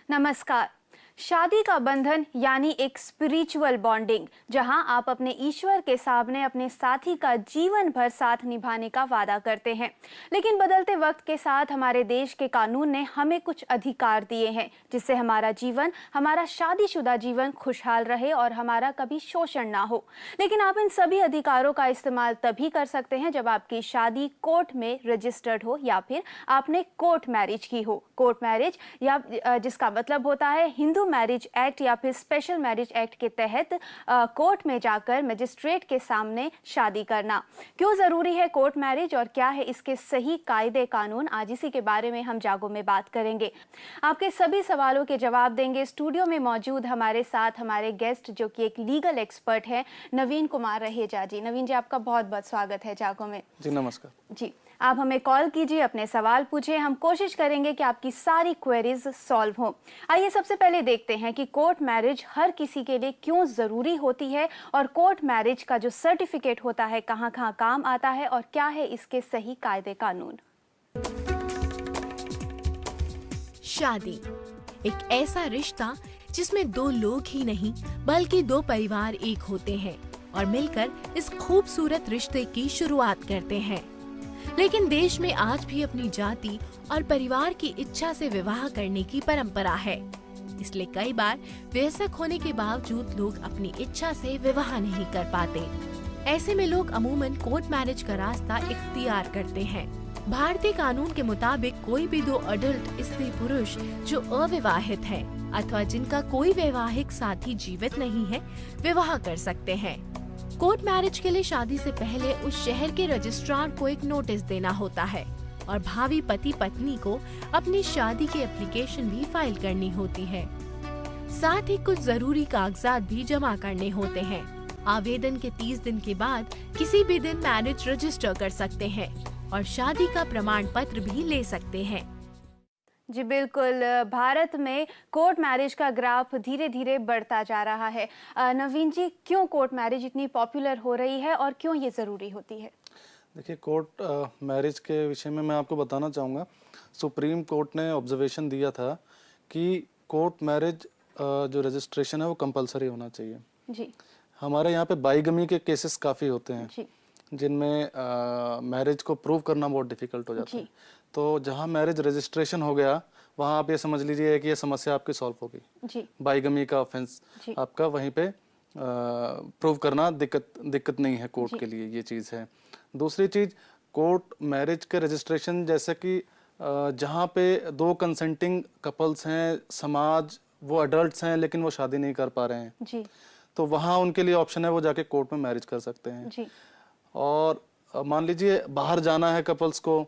नमस्कार। शादी का बंधन यानी एक स्पिरिचुअल बॉन्डिंग, जहां आप अपने ईश्वर के सामने अपने साथी का जीवन भर साथ निभाने का वादा करते हैं। लेकिन बदलते वक्त के साथ हमारे देश के कानून ने हमें कुछ अधिकार दिए हैं, जिससे हमारा जीवन, हमारा शादीशुदा जीवन खुशहाल रहे और हमारा कभी शोषण ना हो। लेकिन आप इन सभी अधिकारों का इस्तेमाल तभी कर सकते हैं जब आपकी शादी कोर्ट में रजिस्टर्ड हो या फिर आपने कोर्ट मैरिज की हो। कोर्ट मैरिज या जिसका मतलब होता है हिंदू मैरिज एक्ट या फिर स्पेशल मैरिज एक्ट के तहत कोर्ट में जाकर मजिस्ट्रेट के सामने शादी करना। क्यों जरूरी है कोर्ट मैरिज और क्या है इसके सही कायदे कानून, आज इसी के बारे में हम जागो में बात करेंगे। आपके सभी सवालों के जवाब देंगे स्टूडियो में मौजूद हमारे साथ हमारे गेस्ट, जो कि एक लीगल एक्सपर्ट है, नवीन कुमार रहेजा जी। नवीन जी, आपका बहुत बहुत स्वागत है जागो में। जी नमस्कार जी, आप हमें कॉल कीजिए, अपने सवाल पूछिए, हम कोशिश करेंगे कि आपकी सारी क्वेरीज सॉल्व हो। आइए सबसे पहले देखते हैं कि कोर्ट मैरिज हर किसी के लिए क्यों जरूरी होती है और कोर्ट मैरिज का जो सर्टिफिकेट होता है कहाँ कहाँ काम आता है और क्या है इसके सही कायदे कानून। शादी एक ऐसा रिश्ता जिसमें दो लोग ही नहीं बल्कि दो परिवार एक होते हैं और मिलकर इस खूबसूरत रिश्ते की शुरुआत करते हैं। लेकिन देश में आज भी अपनी जाति और परिवार की इच्छा से विवाह करने की परंपरा है। इसलिए कई बार वयस्क होने के बावजूद लोग अपनी इच्छा से विवाह नहीं कर पाते। ऐसे में लोग अमूमन कोर्ट मैरिज का रास्ता इख्तियार करते हैं। भारतीय कानून के मुताबिक कोई भी दो अडल्ट स्त्री पुरुष जो अविवाहित हैं अथवा जिनका कोई वैवाहिक साथी जीवित नहीं है, विवाह कर सकते हैं। कोर्ट मैरिज के लिए शादी से पहले उस शहर के रजिस्ट्रार को एक नोटिस देना होता है और भावी पति पत्नी को अपनी शादी की एप्लीकेशन भी फाइल करनी होती है। साथ ही कुछ जरूरी कागजात भी जमा करने होते हैं। आवेदन के 30 दिन के बाद किसी भी दिन मैरिज रजिस्टर कर सकते हैं और शादी का प्रमाण पत्र भी ले सकते हैं। जी बिल्कुल, भारत में कोर्ट मैरिज का ग्राफ धीरे धीरे बढ़ता जा रहा है। नवीन जी, क्यों कोर्ट मैरिज इतनी पॉपुलर हो रही है और क्यों ये ज़रूरी होती है? देखिए, कोर्ट मैरिज के विषय में मैं आपको बताना चाहूँगा। सुप्रीम कोर्ट ने ऑब्जर्वेशन दिया था कि कोर्ट मैरिज जो रजिस्ट्रेशन है वो कंपलसरी होना चाहिए। जी। हमारे यहाँ पे बाइगमी के केसेस काफ़ी होते हैं जी। जिनमें मैरिज को प्रूव करना बहुत डिफिकल्ट हो जाता है। तो जहाँ मैरिज रजिस्ट्रेशन हो गया, वहाँ आप ये समझ लीजिए कि ये समस्या आपकी सॉल्व होगी। जी। बाइगमी का ऑफेंस आपका वहीं पे प्रूव करना दिक्कत नहीं है कोर्ट के लिए, ये चीज़ है। दूसरी चीज़, कोर्ट मैरिज के रजिस्ट्रेशन जैसे कि जहाँ पे दो कंसेंटिंग कपल्स हैं, समाज वो अडल्ट्स हैं लेकिन वो शादी नहीं कर पा रहे हैं, जी। तो वहाँ उनके लिए ऑप्शन है वो जाके कोर्ट में मैरिज कर सकते हैं। जी। और मान लीजिए बाहर जाना है कपल्स को,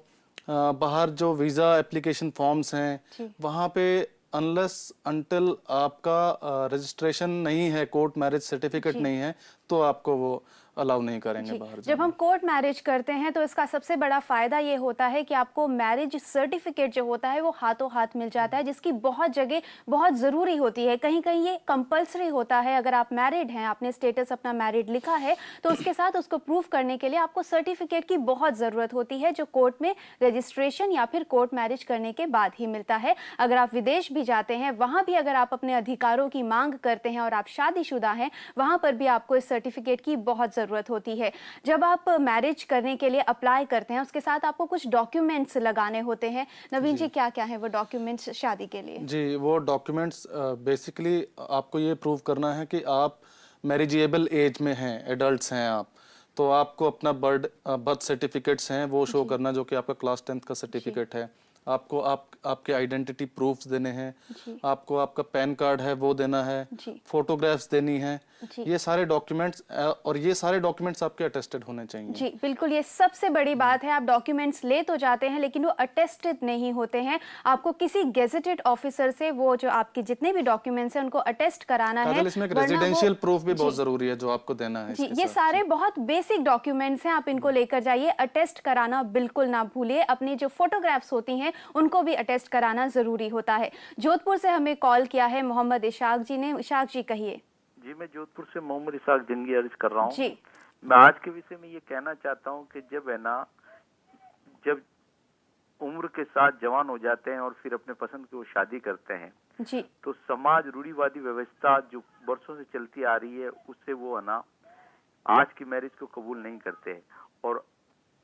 बाहर जो वीज़ा एप्लीकेशन फॉर्म्स हैं वहाँ पे अनलेस अंटिल आपका रजिस्ट्रेशन नहीं है, कोर्ट मैरिज सर्टिफिकेट नहीं है, तो आपको वो अलाउ नहीं करेंगे बाहर। जब हम कोर्ट मैरिज करते हैं तो इसका सबसे बड़ा फायदा ये होता है कि आपको मैरिज सर्टिफिकेट जो होता है वो हाथों हाथ मिल जाता है, जिसकी बहुत जगह बहुत ज़रूरी होती है। कहीं कहीं ये कंपलसरी होता है। अगर आप मैरिड हैं, आपने स्टेटस अपना मैरिड लिखा है, तो उसके साथ उसको प्रूफ करने के लिए आपको सर्टिफिकेट की बहुत ज़रूरत होती है, जो कोर्ट में रजिस्ट्रेशन या फिर कोर्ट मैरिज करने के बाद ही मिलता है। अगर आप विदेश भी जाते हैं, वहाँ भी अगर आप अपने अधिकारों की मांग करते हैं और आप शादीशुदा हैं, वहाँ पर भी आपको इस सर्टिफिकेट की बहुत जरूरत होती है। जब आप मैरिज करने के लिए अप्लाई करते हैं, उसके साथ आपको कुछ डॉक्यूमेंट्स लगाने होते हैं। नवीन जी, क्या क्या है वो डॉक्यूमेंट्स शादी के लिए? जी, वो डॉक्यूमेंट्स बेसिकली आपको ये प्रूव करना है कि आप मैरिजेबल एज में हैं, एडल्ट्स हैं आप, तो आपको अपना बर्थ सर्टिफिकेट्स हैं वो शो करना, जो कि आपका क्लास 10th का सर्टिफिकेट है। आपको आपके आइडेंटिटी प्रूफ्स देने हैं, आपको आपका पैन कार्ड है वो देना है, फोटोग्राफ्स देनी है, ये सारे डॉक्यूमेंट्स, और ये सारे डॉक्यूमेंट्स आपके अटेस्टेड होने चाहिए। जी बिल्कुल, ये सबसे बड़ी बात है। आप डॉक्यूमेंट्स ले तो जाते हैं लेकिन वो अटेस्टेड नहीं होते हैं। आपको किसी गेजेटेड ऑफिसर से वो जो आपके जितने भी डॉक्यूमेंट्स हैं उनको अटेस्ट कराना है। इसमें रेजिडेंशियल प्रूफ भी बहुत जरूरी है जो आपको देना है। जी, ये सारे बहुत बेसिक डॉक्यूमेंट्स हैं, आप इनको लेकर जाइए। अटेस्ट कराना बिल्कुल ना भूलिए। अपनी जो फोटोग्राफ्स होती हैं उनको भी अटेस्ट कराना जरूरी होता है। जोधपुर से हमें कॉल किया है मोहम्मद इशाक जी ने। इशाक जी, कहिए। जी, मैं जोधपुर से मोहम्मद इशाक जिंदगी अर्ज कर रहा हूँ। जी, मैं आज के विषय में ये कहना चाहता हूँ कि जब उम्र के साथ जवान हो जाते हैं और फिर अपने पसंद की वो शादी करते हैं, जी। तो समाज रूढ़िवादी व्यवस्था जो वर्षों से चलती आ रही है उससे वो है ना आज की मैरिज को कबूल नहीं करते हैं। और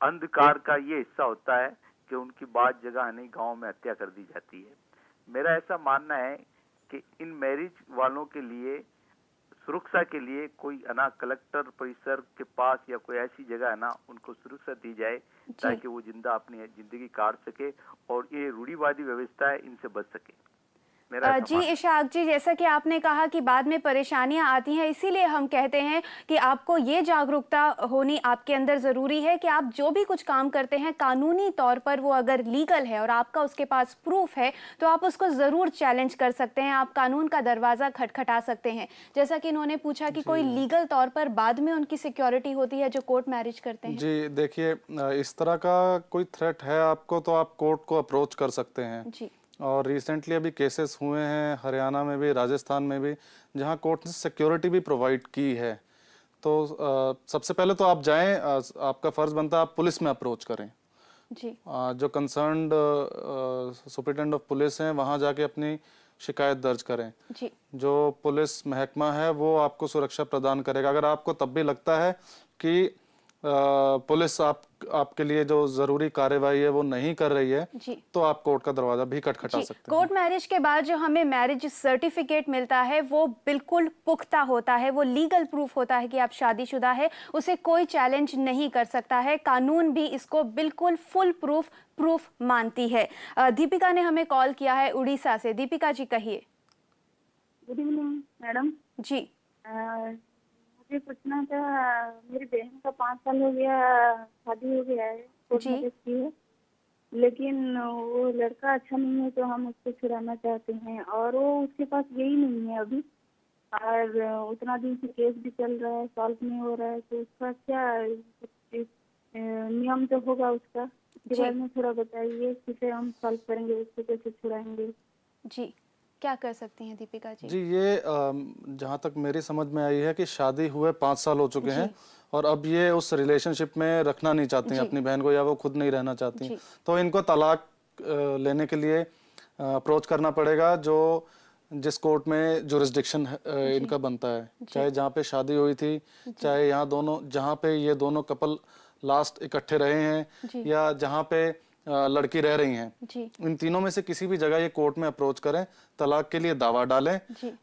अंधकार का ये हिस्सा होता है कि उनकी बात जगह नहीं गांव में हत्या कर दी जाती है। मेरा ऐसा मानना है कि इन मैरिज वालों के लिए सुरक्षा के लिए कोई है ना कलेक्टर परिसर के पास या कोई ऐसी जगह है ना उनको सुरक्षा दी जाए ताकि वो जिंदा अपनी जिंदगी काट सके और ये रूढ़िवादी व्यवस्था है इनसे बच सके। जी इशाक जी, जैसा कि आपने कहा कि बाद में परेशानियां आती हैं, इसीलिए हम कहते हैं कि आपको ये जागरूकता होनी आपके अंदर ज़रूरी है कि आप जो भी कुछ काम करते हैं कानूनी तौर पर वो अगर लीगल है और आपका उसके पास प्रूफ है तो आप उसको ज़रूर चैलेंज कर सकते हैं, आप कानून का दरवाज़ा खटखटा सकते हैं। जैसा कि इन्होंने पूछा कि कोई लीगल तौर पर बाद में उनकी सिक्योरिटी होती है जो कोर्ट मैरिज करते हैं। जी देखिए, इस तरह का कोई थ्रेट है आपको तो आप कोर्ट को अप्रोच कर सकते हैं जी। और रिसेंटली अभी केसेस हुए हैं हरियाणा में भी, राजस्थान में भी, जहां कोर्ट ने सिक्योरिटी भी प्रोवाइड की है। तो सबसे पहले तो आप जाएं, आपका फर्ज बनता है आप पुलिस में अप्रोच करें। जी। जो कंसर्न्ड सुपरिटेंडेंट ऑफ पुलिस हैं वहां जाके अपनी शिकायत दर्ज करें। जी। जो पुलिस महकमा है वो आपको सुरक्षा प्रदान करेगा। अगर आपको तब भी लगता है कि पुलिस आपके लिए जो जरूरी कार्यवाही है वो नहीं कर रही है जी। तो आप कोर्ट का दरवाजा भी खटखटा सकते हैं। कोर्ट मैरिज के बाद जो हमें मैरिज सर्टिफिकेट मिलता है वो बिल्कुल पुख्ता होता है, वो लीगल प्रूफ होता है कि आप शादीशुदा है, उसे कोई चैलेंज नहीं कर सकता है। कानून भी इसको बिल्कुल फुल प्रूफ मानती है। दीपिका ने हमें कॉल किया है उड़ीसा से। दीपिका जी कहिए। गुड इवनिंग मैडम जी। मुझे पूछना था, मेरी बहन का 5 साल हो गया शादी हो गया है, कोर्ट मैरिज की है, लेकिन वो लड़का अच्छा नहीं है तो हम उसको छुड़ाना चाहते हैं और वो उसके पास यही नहीं है अभी और उतना दिन से केस भी चल रहा है, सॉल्व नहीं हो रहा है। तो उसका क्या नियम जो होगा उसका इसके बारे में थोड़ा बताइए, किसे हम सॉल्व करेंगे, उसको कैसे छुड़ाएंगे। जी, क्या कर सकती हैं दीपिका जी? जी ये जहाँ तक मेरी समझ में आई है कि शादी हुए 5 साल हो चुके हैं और अब ये उस रिलेशनशिप में रखना नहीं चाहती हैं अपनी बहन को या वो खुद नहीं रहना चाहती हैं, तो इनको तलाक लेने के लिए अप्रोच करना पड़ेगा जो जिस कोर्ट में जुरिस्डिक्शन इनका बनता है, चाहे जहाँ पे शादी हुई थी, चाहे यहाँ दोनों जहाँ पे ये दोनों कपल लास्ट इकट्ठे रहे हैं या जहाँ पे लड़की रह रही हैं, इन तीनों में से किसी भी जगह ये कोर्ट में अप्रोच करें, तलाक के लिए दावा डालें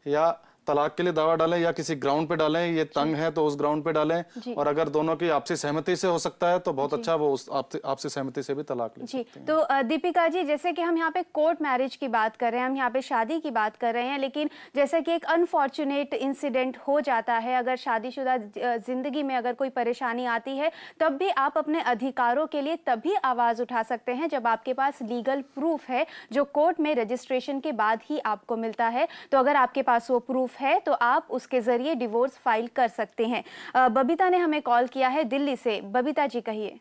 या तलाक के लिए दावा डालें या किसी ग्राउंड पे डालें, ये तंग है तो उस ग्राउंड पे डालें और अगर दोनों की आपसी सहमति से हो सकता है तो बहुत अच्छा, वो उस आपसी सहमति से भी तलाक ले सकते हैं। तो दीपिका जी, जैसे कि हम यहाँ पे कोर्ट मैरिज की बात कर रहे हैं, हम यहाँ पे शादी की बात कर रहे हैं, लेकिन जैसे कि एक अनफॉर्चुनेट इंसिडेंट हो जाता है, अगर शादीशुदा जिंदगी में अगर कोई परेशानी आती है तब भी आप अपने अधिकारों के लिए तभी आवाज उठा सकते हैं जब आपके पास लीगल प्रूफ है जो कोर्ट में रजिस्ट्रेशन के बाद ही आपको मिलता है। तो अगर आपके पास वो प्रूफ है तो आप उसके जरिए डिवोर्स फाइल कर सकते हैं। बबीता ने हमें कॉल किया है दिल्ली से। बबीता जी कहिए।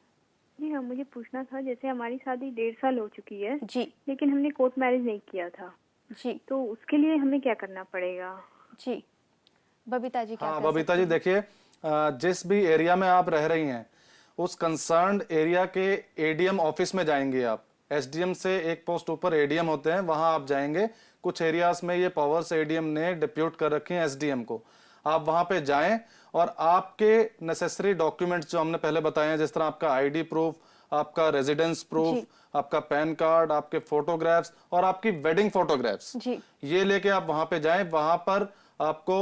जी हाँ, मुझे पूछना था, जैसे हमारी शादी 1.5 साल हो चुकी है जी, लेकिन हमने कोर्ट मैरिज नहीं किया था जी, तो उसके लिए हमें क्या करना पड़ेगा? जी बबीता जी क्या हाँ कर बबीता सकते जी देखिए, जिस भी एरिया में आप रह रही हैं उस कंसर्न्ड एरिया के एडीएम ऑफिस में जाएंगे आप। एसडीएम से एक पोस्ट ऊपर एडीएम होते हैं, वहां आप जाएंगे। कुछ एरियाज में ये पावर्स एडीएम ने डिप्यूट कर रखे हैं एसडीएम को। आप वहां पे जाएं और आपके नेसेसरी डॉक्यूमेंट्स जो हमने पहले बताए हैं, जिस तरह आपका आईडी प्रूफ, आपका रेजिडेंस प्रूफ, आपका पैन कार्ड, आपके फोटोग्राफ्स और आपकी वेडिंग फोटोग्राफ्स, ये लेके आप वहां पे जाएं। वहां पर आपको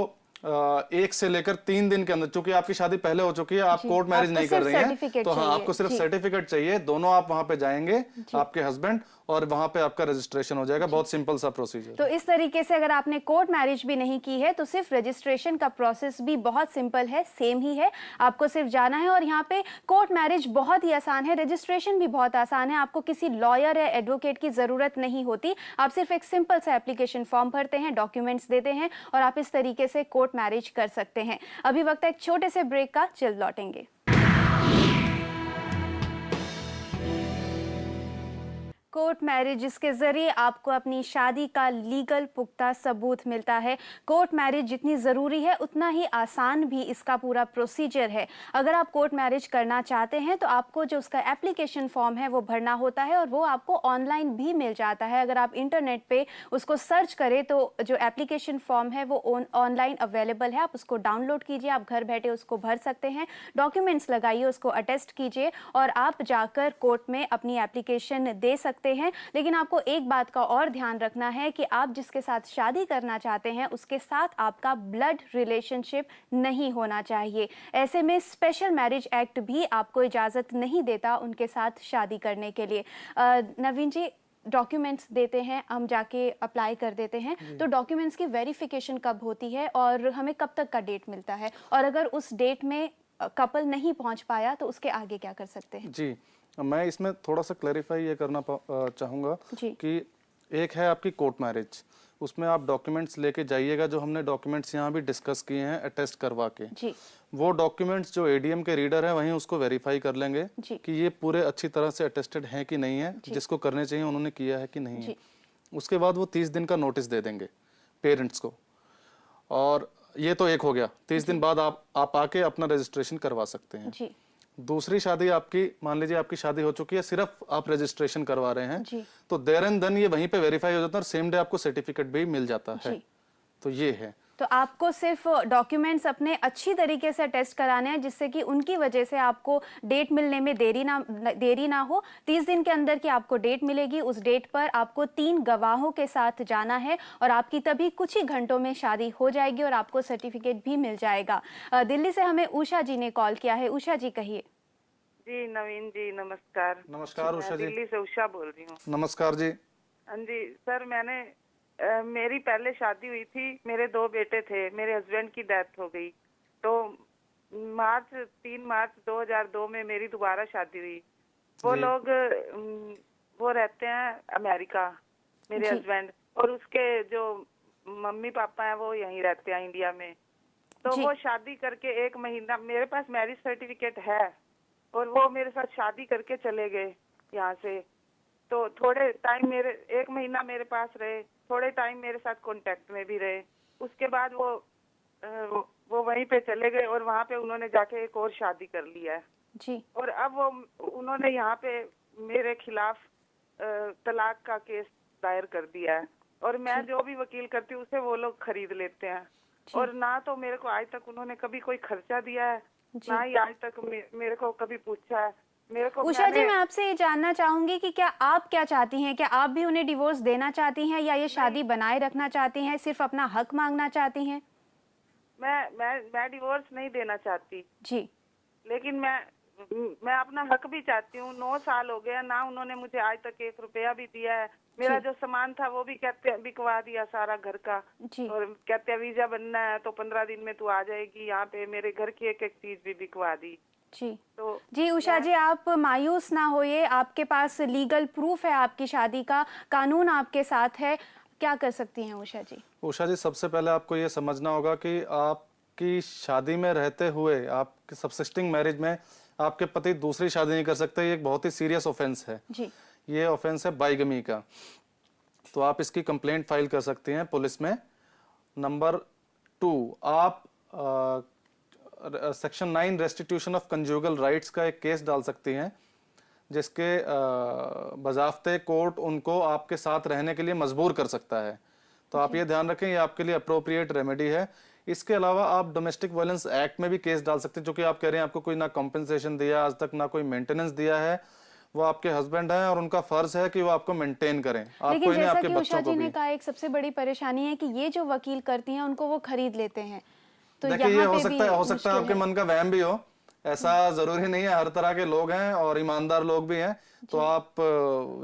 1 से लेकर 3 दिन के अंदर, चूंकि आपकी शादी पहले हो चुकी है, आप कोर्ट मैरिज नहीं कर रही हैं, तो हाँ आपको सिर्फ सर्टिफिकेट चाहिए। दोनों आप वहां पे जाएंगे, आपके हस्बैंड, और वहां पे आपका रजिस्ट्रेशन हो जाएगा। बहुत सिंपल सा प्रोसीजर। तो इस तरीके से अगर आपने कोर्ट मैरिज भी नहीं की है तो सिर्फ रजिस्ट्रेशन का प्रोसेस भी बहुत सिंपल है, सेम ही है। आपको सिर्फ जाना है और यहाँ पे कोर्ट मैरिज बहुत ही आसान है, रजिस्ट्रेशन भी बहुत आसान है। आपको किसी लॉयर या एडवोकेट की जरूरत नहीं होती। आप सिर्फ एक सिंपल सा एप्लीकेशन फॉर्म भरते हैं, डॉक्यूमेंट्स देते हैं और आप इस तरीके से कोर्ट मैरिज कर सकते हैं। अभी वक्त है एक छोटे से ब्रेक का, जल्द लौटेंगे। कोर्ट मैरिज जिसके ज़रिए आपको अपनी शादी का लीगल पुख्ता सबूत मिलता है। कोर्ट मैरिज जितनी ज़रूरी है उतना ही आसान भी इसका पूरा प्रोसीजर है। अगर आप कोर्ट मैरिज करना चाहते हैं तो आपको जो उसका एप्लीकेशन फॉर्म है वो भरना होता है और वो आपको ऑनलाइन भी मिल जाता है। अगर आप इंटरनेट पे उसको सर्च करें तो जो एप्लीकेशन फॉर्म है वो ऑनलाइन अवेलेबल है, आप उसको डाउनलोड कीजिए, आप घर बैठे उसको भर सकते हैं, डॉक्यूमेंट्स लगाइए, उसको अटेस्ट कीजिए और आप जाकर कोर्ट में अपनी एप्लीकेशन दे सकते हैं। लेकिन आपको एक बात का और ध्यान रखना है कि आप जिसके साथ शादी करना चाहते हैं उसके साथ आपका ब्लड रिलेशनशिप नहीं होना चाहिए। ऐसे में स्पेशल मैरिज एक्ट भी आपको इजाज़त नहीं देता उनके साथ शादी करने के लिए। नवीन जी, डॉक्यूमेंट्स देते हैं, हम जाके अप्लाई कर देते हैं, तो डॉक्यूमेंट्स की वेरिफिकेशन कब होती है और हमें कब तक का डेट मिलता है, और अगर उस डेट में कपल नहीं पहुंच पाया तो उसके आगे क्या कर सकते हैं? जी, मैं इसमें थोड़ा सा क्लैरिफाई ये करना चाहूँगा कि एक है आपकी कोर्ट मैरिज, उसमें आप डॉक्यूमेंट्स लेके जाइएगा, जो हमने डॉक्यूमेंट्स यहाँ भी डिस्कस किए हैं अटेस्ट करवा के जी। वो डॉक्यूमेंट्स जो एडीएम के रीडर है वहीं उसको वेरीफाई कर लेंगे कि ये पूरे अच्छी तरह से अटेस्टेड हैं कि नहीं है, जिसको करने चाहिए उन्होंने किया है कि नहीं है। उसके बाद वो 30 दिन का नोटिस दे देंगे पेरेंट्स को, और ये तो एक हो गया। 30 दिन बाद आप आके अपना रजिस्ट्रेशन करवा सकते हैं जी। दूसरी शादी आपकी, मान लीजिए आपकी शादी हो चुकी है, सिर्फ आप रजिस्ट्रेशन करवा रहे हैं जी। तो देयर एंड देन ये वहीं पे वेरीफाई हो जाता है और सेम डे आपको सर्टिफिकेट भी मिल जाता है। तो ये है, तो आपको सिर्फ डॉक्यूमेंट्स अपने अच्छी तरीके से टेस्ट कराने हैं जिससे कि उनकी वजह से आपको डेट मिलने में देरी ना हो। 30 दिन के अंदर की आपको डेट मिलेगी, उस डेट पर आपको 3 गवाहों के साथ जाना है और आपकी तभी कुछ ही घंटों में शादी हो जाएगी और आपको सर्टिफिकेट भी मिल जाएगा। दिल्ली से हमें उषा जी ने कॉल किया है। उषा जी कहिए। जी नवीन जी नमस्कार। नमस्कार उषा जी। दिल्ली से उषा बोल रही हूँ। नमस्कार जी। हाँ जी सर, मेरी पहले शादी हुई थी, मेरे 2 बेटे थे, मेरे हस्बैंड की डेथ हो गई, तो 3 मार्च 2002 में मेरी दोबारा शादी हुई। वो लोग वो रहते हैं अमेरिका, मेरे हस्बैंड, और उसके जो मम्मी पापा हैं वो यहीं रहते हैं इंडिया में। तो वो शादी करके 1 महीना, मेरे पास मैरिज सर्टिफिकेट है और वो मेरे साथ शादी करके चले गए यहाँ से। तो थोड़े टाइम 1 महीना मेरे पास रहे, थोड़े टाइम मेरे साथ कांटेक्ट में भी रहे। उसके बाद वो वहीं पे चले गए और वहाँ पे उन्होंने जाके एक और शादी कर लिया है जी। और अब उन्होंने यहाँ पे मेरे खिलाफ तलाक का केस दायर कर दिया है और मैं जो भी वकील करती हूँ उसे वो लोग खरीद लेते हैं। और ना तो मेरे को आज तक उन्होंने कभी कोई खर्चा दिया है, ना ही आज तक मेरे को कभी पूछा है। उषा जी, मैं आपसे ये जानना चाहूंगी कि क्या आप क्या चाहती हैं? क्या आप भी उन्हें डिवोर्स देना चाहती हैं या ये शादी बनाए रखना चाहती हैं, सिर्फ अपना हक मांगना चाहती हैं? मैं डिवोर्स नहीं देना चाहती जी, लेकिन मैं अपना हक भी चाहती हूँ। 9 साल हो गया, ना उन्होंने मुझे आज तक 1 रुपया भी दिया है। मेरा जो सामान था वो भी कहते बिकवा दिया सारा घर का, और कहते वीजा बनना है तो 15 दिन में तू आ जाएगी यहाँ पे। मेरे घर की एक चीज भी बिकवा दी जी। जी उषा जी, आप मायूस ना होइए, आपके पास लीगल प्रूफ है आपकी शादी का, कानून आपके साथ है। क्या कर सकती हैं उषा जी? उषा जी, सबसे पहले आपको ये समझना होगा कि आपकी शादी में रहते हुए, आपके सब्सिस्टिंग मैरिज में आपके पति दूसरी शादी नहीं कर सकते। ये एक बहुत ही सीरियस ऑफेंस है जी। ये ऑफेंस है बाइगमी का। तो आप इसकी कंप्लेंट फाइल कर सकती हैं पुलिस में। नंबर 2, आप section 9 restitution of conjugal rights का एक केस डाल सकती हैं, जिसके बजाफ्ते कोर्ट उनको आपके साथ रहने के लिए मजबूर कर सकता है। तो आप ये ध्यान रखें, ये आपके लिए अप्रोप्रिएट रेमेडी है। इसके अलावा आप डोमेस्टिक वायलेंस एक्ट में भी केस डाल सकते हैं, जो कि आप कह रहे हैं आपको कोई ना कॉम्पेंसेशन दिया आज तक, ना कोई मेंटेनेंस दिया है। वो आपके हस्बैंड हैं और उनका फर्ज है कि वो आपको मेंटेन करें। लेकिन जैसा कि उषा जी ने कहा, एक सबसे बड़ी परेशानी है कि ये जो वकील करती हैं उनको वो खरीद लेते हैं। तो देखिए, ये हो सकता है आपके मन का वहम भी हो, ऐसा जरूरी नहीं है। हर तरह के लोग हैं और ईमानदार लोग भी हैं। तो आप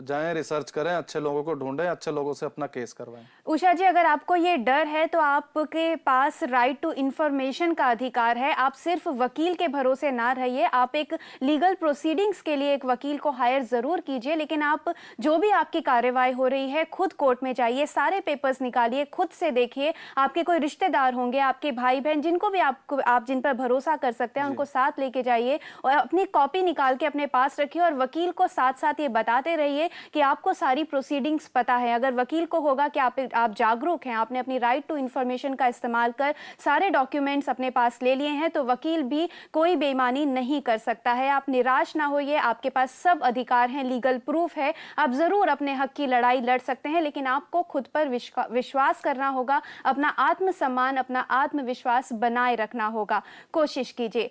जाएं, रिसर्च करें, अच्छे लोगों को ढूंढें, अच्छे लोगों से अपना केस करवाएं। उषा जी, अगर आपको ये डर है तो आपके पास राइट टू इंफॉर्मेशन का अधिकार है। आप सिर्फ वकील के भरोसे ना रहिए, आप एक लीगल प्रोसीडिंग्स के लिए एक वकील को हायर जरूर कीजिए। लेकिन आप जो भी आपकी कार्रवाई हो रही है, खुद कोर्ट में जाइए, सारे पेपर्स निकालिए, खुद से देखिए। आपके कोई रिश्तेदार होंगे, आपके भाई बहन, जिनको भी आप जिन पर भरोसा कर सकते हैं, उनको साथ लेके जाइए और अपनी कॉपी निकाल के अपने पास रखिए और वकील को साथ साथ ये बताते रहिए कि आपको सारी प्रोसीडिंग्स पता है। अगर वकील को होगा कि आप जागरूक हैं, आपने अपनी राइट टू इन्फॉर्मेशन का इस्तेमाल कर सारे डॉक्यूमेंट्स अपने पास ले लिए हैं, तो वकील भी कोई बेईमानी नहीं कर सकता है। आप निराश ना होइए, आपके पास सब अधिकार हैं, लीगल प्रूफ है, आप जरूर अपने हक की लड़ाई लड़ सकते हैं, लेकिन आपको खुद पर विश्वास करना होगा, अपना आत्मसम्मान, अपना आत्मविश्वास बनाए रखना होगा। कोशिश कीजिए।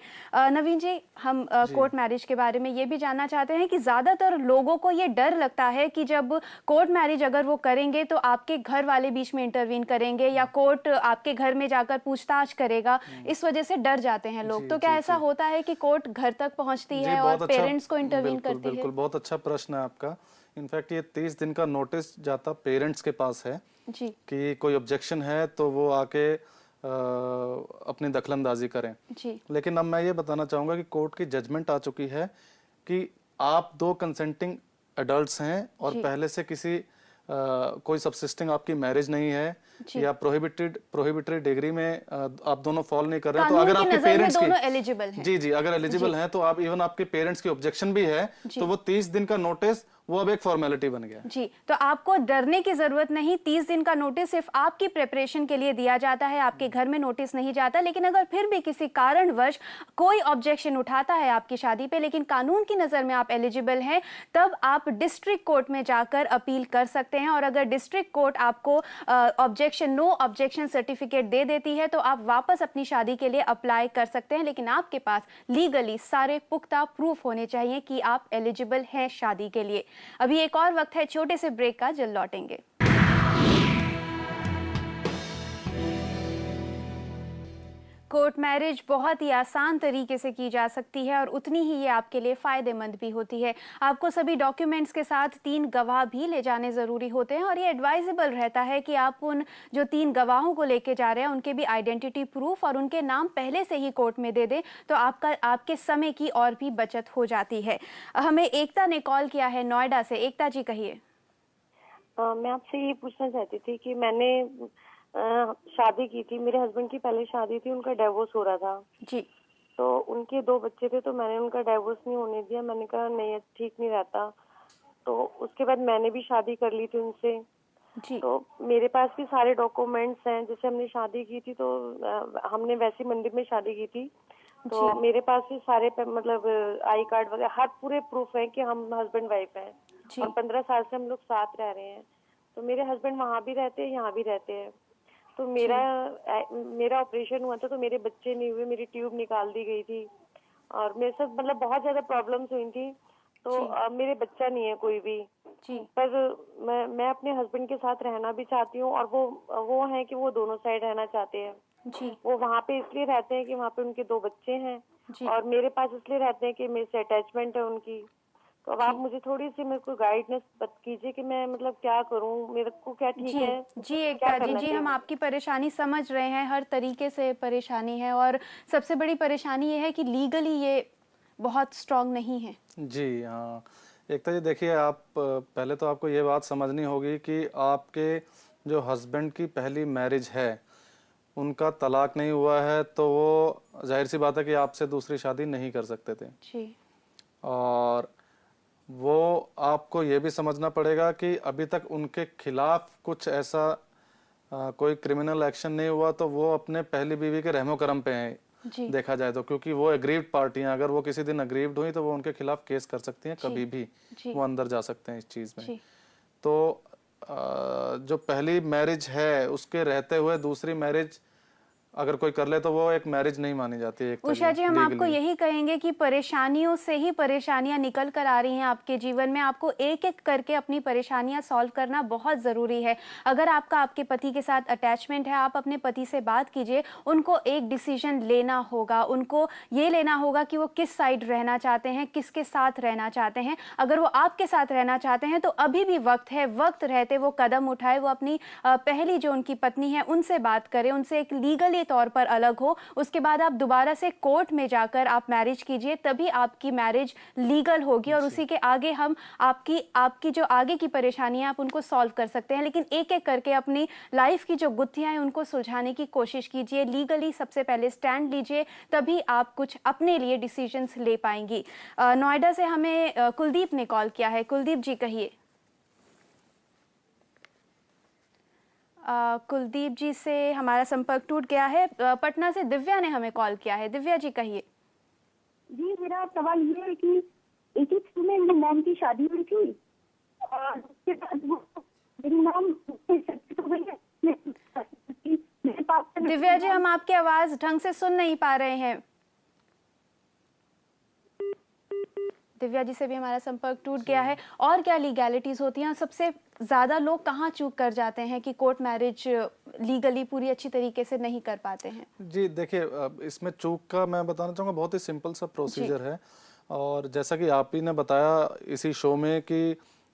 नवीन जी, हम कोर्ट मैरिज के बारे में ये भी जानना चाहते हैं कि ज्यादातर लोगों को ये डर लगता है कि जब कोर्ट मैरिज अगर वो करेंगे तो आपके घर वाले बीच में इंटरवीन करेंगे या कोर्ट आपके घर में जाकर पूछताछ करेगा, इस वजह से डर जाते हैं लोग। तो क्या ऐसा होता है कि कोर्ट घर तक पहुंचती है और पेरेंट्स को इंटरवीन करती है? बिल्कुल, बहुत अच्छा प्रश्न है आपका। इनफैक्ट ये 30 दिन का नोटिस जाता पेरेंट्स के पास है जी कि कोई ऑब्जेक्शन है तो वो आके अपनी दखलंदाजी करें जी। लेकिन अब मैं ये बताना चाहूँगा कि कोर्ट की जजमेंट आ चुकी है कि आप दो कंसेंटिंग एडल्ट्स हैं और पहले से किसी कोई सबसिस्टिंग आपकी मैरिज नहीं है या प्रोहिबिटरी डिग्री में आप दोनों फॉल नहीं कर रहे हैं, तो अगर आपके पेरेंट्स दोनों एलिजिबल हैं, जी अगर एलिजिबल हैं तो आप इवन आपके पेरेंट्स की ऑब्जेक्शन भी है तो वो 30 दिन का नोटिस वो अब एक फॉर्मेलिटी बन गया जी। तो आपको डरने की जरूरत नहीं। 30 दिन का नोटिस सिर्फ आपकी प्रिपरेशन के लिए दिया जाता है, आपके घर में नोटिस नहीं जाता। लेकिन अगर फिर भी किसी कारणवश कोई ऑब्जेक्शन उठाता है आपकी शादी पे, लेकिन कानून की नजर में आप एलिजिबल हैं, तब आप डिस्ट्रिक्ट कोर्ट में जाकर अपील कर सकते हैं। और अगर डिस्ट्रिक्ट कोर्ट आपको नो ऑब्जेक्शन सर्टिफिकेट दे देती है तो आप वापस अपनी शादी के लिए अप्लाई कर सकते हैं। लेकिन आपके पास लीगली सारे पुख्ता प्रूफ होने चाहिए कि आप एलिजिबल हैं शादी के लिए। अभी एक और वक्त है छोटे से ब्रेक का, जल्द लौटेंगे। कोर्ट मैरिज बहुत ही आसान तरीके से की जा सकती है और उतनी ही ये आपके लिए फ़ायदेमंद भी होती है। आपको सभी डॉक्यूमेंट्स के साथ 3 गवाह भी ले जाने ज़रूरी होते हैं और ये एडवाइजेबल रहता है कि आप उन जो 3 गवाहों को लेके जा रहे हैं उनके भी आइडेंटिटी प्रूफ और उनके नाम पहले से ही कोर्ट में दे दें, तो आपके समय की और भी बचत हो जाती है। हमें एकता ने कॉल किया है नोएडा से। एकता जी, कहिए। मैं आपसे ये पूछना चाहती थी कि मैंने शादी की थी, मेरे हस्बैंड की पहले शादी थी, उनका डिवोर्स हो रहा था जी। तो उनके 2 बच्चे थे, तो मैंने उनका डिवोर्स नहीं होने दिया। मैंने कहा नहीं, ठीक नहीं रहता। तो उसके बाद मैंने भी शादी कर ली थी उनसे जी। तो मेरे पास भी सारे डॉक्यूमेंट्स हैं। जैसे हमने शादी की थी तो हमने वैसी मंदिर में शादी की थी, तो मेरे पास भी सारे मतलब आई कार्ड वगैरह हर पूरे प्रूफ है कि हम हस्बैंड वाइफ हैं और 15 साल से हम लोग साथ रह रहे हैं। तो मेरे हस्बैंड वहाँ भी रहते हैं, यहाँ भी रहते हैं। तो मेरा ऑपरेशन हुआ था तो मेरे बच्चे नहीं हुए, मेरी ट्यूब निकाल दी गई थी और मेरे साथ मतलब बहुत ज्यादा प्रॉब्लम्स हुई थी। तो मेरे बच्चा नहीं है कोई भी जी। पर मैं अपने हस्बैंड के साथ रहना भी चाहती हूँ और वो है कि वो दोनों साइड रहना चाहते हैं जी। वो वहाँ पे इसलिए रहते हैं कि वहाँ पे उनके 2 बच्चे हैं और मेरे पास इसलिए रहते हैं कि मेरे से अटैचमेंट है उनकी। तो अब आप मुझे थोड़ी सी मेरे को गाइडेंस कीजिए कि मैं मतलब क्या करूं, मेरे को क्या ठीक है जी। एकता जी, हम आपकी परेशानी समझ रहे हैं, हर तरीके से परेशानी है और सबसे बड़ी परेशानी ये है कि लीगली ये बहुत स्ट्रांग नहीं है। जी हाँ एकता जी, देखिए आप पहले तो आपको ये बात समझनी होगी कि आपके जो हस्बैंड की पहली मैरिज है उनका तलाक नहीं हुआ है, तो वो जाहिर सी बात है कि आपसे दूसरी शादी नहीं कर सकते थे जी। और वो आपको ये भी समझना पड़ेगा कि अभी तक उनके खिलाफ कुछ ऐसा कोई क्रिमिनल एक्शन नहीं हुआ, तो वो अपने पहली बीवी के रहमो करम पे हैं देखा जाए तो, क्योंकि वो एग्रीव्ड पार्टी हैं। अगर वो किसी दिन एग्रीव्ड हुई तो वो उनके खिलाफ केस कर सकती हैं, कभी भी वो अंदर जा सकते हैं इस चीज में। तो जो पहली मैरिज है उसके रहते हुए दूसरी मैरिज अगर कोई कर ले तो वो एक मैरिज नहीं मानी जाती है। उषा जी, हम आपको यही कहेंगे कि परेशानियों से ही परेशानियां निकल कर आ रही हैं आपके जीवन में। आपको एक एक करके अपनी परेशानियां सॉल्व करना बहुत ज़रूरी है। अगर आपके पति के साथ अटैचमेंट है, आप अपने पति से बात कीजिए। उनको एक डिसीजन लेना होगा, उनको ये लेना होगा कि वो किस साइड रहना चाहते हैं, किसके साथ रहना चाहते हैं। अगर वो आपके साथ रहना चाहते हैं तो अभी भी वक्त है, वक्त रहते वो कदम उठाए, वो अपनी पहली जो उनकी पत्नी है उनसे बात करें, उनसे एक लीगली तौर पर अलग हो, उसके बाद आप दोबारा से कोर्ट में जाकर आप मैरिज कीजिए, तभी आपकी मैरिज लीगल होगी और उसी के आगे हम आपकी जो आगे की परेशानियां आप उनको सॉल्व कर सकते हैं। लेकिन एक एक करके अपनी लाइफ की जो गुत्थियां हैं उनको सुलझाने की कोशिश कीजिए, लीगली सबसे पहले स्टैंड लीजिए, तभी आप कुछ अपने लिए डिसीजंस ले पाएंगी। नोएडा से हमें कुलदीप ने कॉल किया है। कुलदीप जी कहिए। कुलदीप जी से हमारा संपर्क टूट गया है। पटना से दिव्या ने हमें कॉल किया है। दिव्या जी कहिए। जी, मेरा सवाल ये है कि 86 में मेरी मॉम की शादी हुई थी और उसके बाद वो मेरी मॉम हो गई है। मेरे पास दिव्या जी, हम आपकी आवाज ढंग से सुन नहीं पा रहे हैं। दिव्या जी से भी हमारा संपर्क टूट गया है। और क्या लीगैलिटीज होती हैं? सबसे ज्यादा लोग कहाँ चूक कर जाते हैं कि कोर्ट मैरिज लीगली पूरी अच्छी तरीके से नहीं कर पाते हैं? जी देखिए, इसमें चूक का मैं बताना चाहूँगा, बहुत ही सिंपल सा प्रोसीजर है। और जैसा कि आप ही ने बताया इसी शो में कि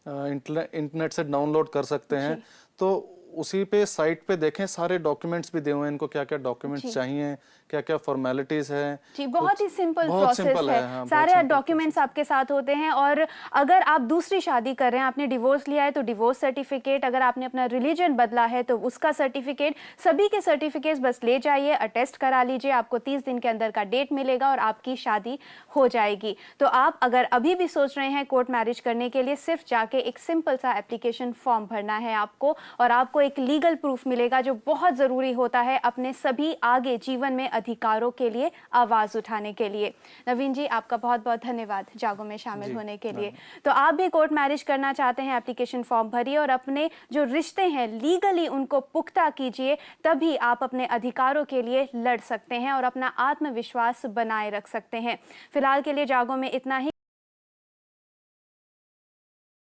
इंटरनेट से डाउनलोड कर सकते हैं, तो उसी पे साइट पे देखें, सारे डॉक्यूमेंट्स भी दिए हुए हैं, इनको क्या क्या डॉक्यूमेंट्स चाहिए, क्या क्या फॉर्मेलिटीज हैं। जी, बहुत ही सिंपल प्रोसेस है। हाँ, सारे डॉक्यूमेंट्स आपके साथ होते हैं। और अगर आप दूसरी शादी कर रहे हैं, आपने डिवोर्स लिया है तो डिवोर्स सर्टिफिकेट, अगर आपने अपना रिलीजन बदला है तो उसका सर्टिफिकेट, सभी के सर्टिफिकेट्स बस ले जाइए, अटेस्ट करा लीजिए, आपको 30 दिन के अंदर का डेट मिलेगा और आपकी शादी हो जाएगी। तो आप अगर अभी भी सोच रहे हैं कोर्ट मैरिज करने के लिए, सिर्फ जाके एक सिंपल सा एप्लीकेशन फॉर्म भरना है आपको, और आपको एक लीगल प्रूफ मिलेगा जो बहुत जरूरी होता है अपने सभी आगे जीवन में अधिकारों के लिए आवाज उठाने के लिए। नवीन जी, आपका बहुत बहुत धन्यवाद जागो में शामिल होने के लिए। तो आप भी कोर्ट मैरिज करना चाहते हैं, एप्लीकेशन फॉर्म भरिए और अपने जो रिश्ते हैं लीगली उनको पुख्ता कीजिए, तभी आप अपने अधिकारों के लिए लड़ सकते हैं और अपना आत्मविश्वास बनाए रख सकते हैं। फिलहाल के लिए जागो में इतना ही।